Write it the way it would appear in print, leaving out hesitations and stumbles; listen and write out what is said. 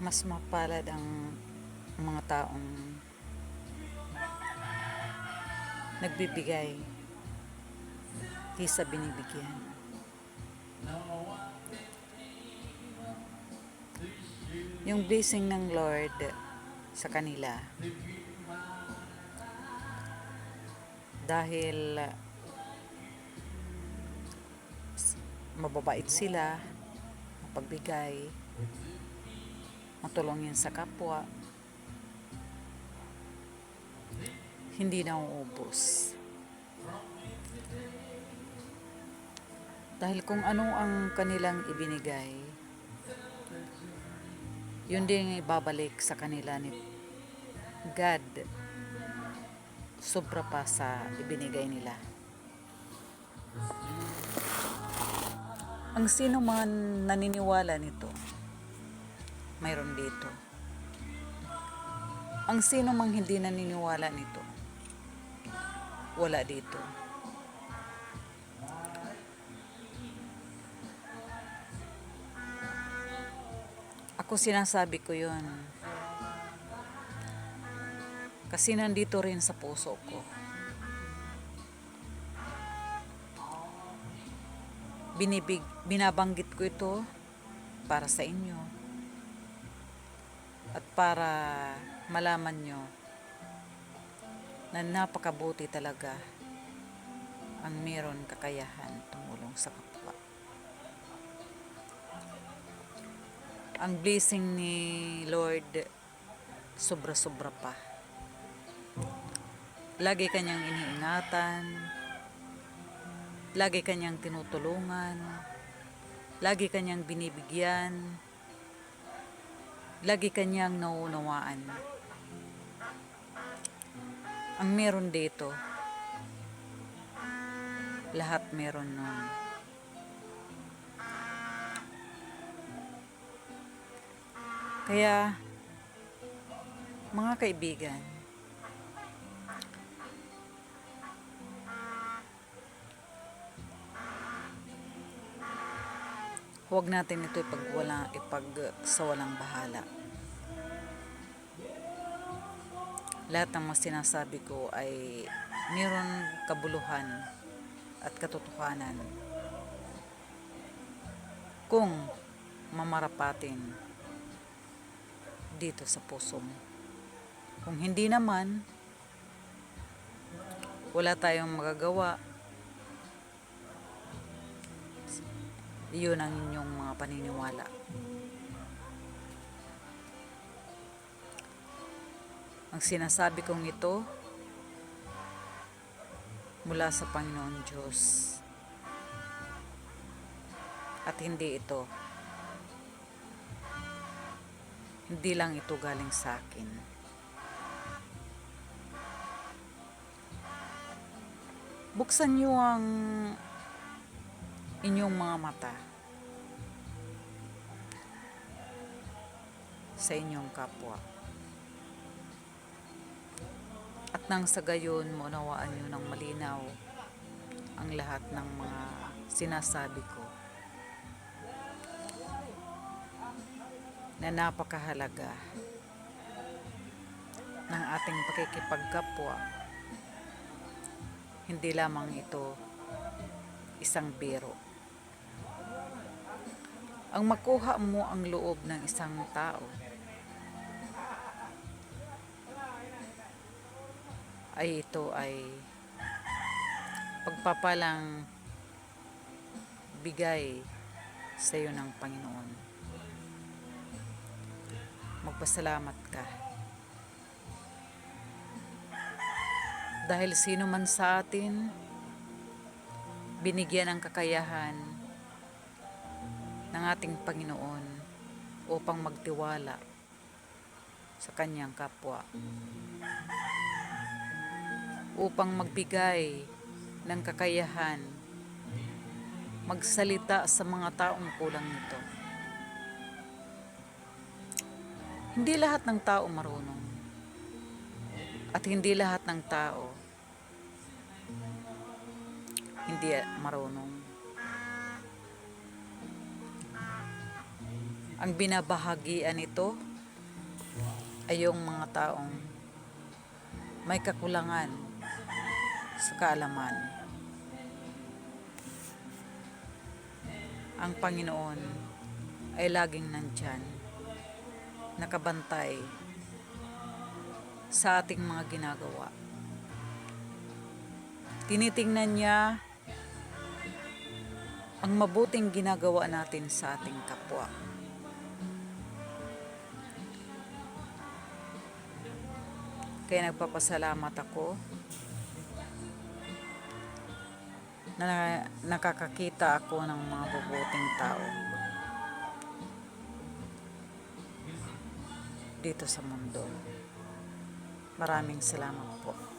Mas mapalad ang mga taong nagbibigay kaysa binibigyan. Yung blessing ng Lord sa kanila dahil mababait sila, mapagbigay, matulungin sa kapwa, hindi nauubos. Dahil kung ano ang kanilang ibinigay, yun din ibabalik sa kanila ni God, sobra pa sa ibinigay nila. Ang sino man naniniwala nito, mayroon dito. Ang sino mang hindi naniniwala nito, wala dito. Ako sinasabi ko yun kasi nandito rin sa puso ko. Binabanggit ko ito para sa inyo at para malaman nyo na napakabuti talaga ang meron kakayahan tumulong sa kapwa. Ang blessing ni Lord sobra-sobra pa. Lagi kanyang iniingatan, lagi kanyang tinutulungan, lagi kanyang binibigyan, lagi kanyang nauunawaan. Ang meron dito, lahat meron nun. Kaya, mga kaibigan, huwag natin ito sa walang bahala. Lahat ng mga sinasabi ko ay mayroon kabuluhan at katotohanan kung mamarapatin dito sa puso mo. Kung hindi naman, wala tayong magagawa. Iyon ang inyong mga paniniwala. Ang sinasabi kong ito mula sa Panginoon Diyos. At hindi lang ito galing sa akin. Buksan niyo ang inyong mga mata sa inyong kapwa. At nang sa gayon, maunawaan niyo ng malinaw ang lahat ng mga sinasabi ko na napakahalaga ng ating pakikipagkapwa. Hindi lamang ito isang biro. Ang makuha mo ang loob ng isang tao ito ay pagpapalang bigay sa iyo ng Panginoon. Magpasalamat ka. Dahil sino man sa atin binigyan ng kakayahan ng ating Panginoon upang magtiwala sa kanyang kapwa, upang magbigay ng kakayahan magsalita sa mga taong kulang nito. Hindi lahat ng tao marunong at hindi lahat ng tao hindi marunong. Ang binabahagian nito ay yung mga taong may kakulangan sa kaalaman. Ang Panginoon ay laging nandyan, nakabantay sa ating mga ginagawa. Tinitingnan niya ang mabuting ginagawa natin sa ating kapwa. Kaya nagpapasalamat ako na nakakakita ako ng mga mabubuting tao dito sa mundo. Maraming salamat po.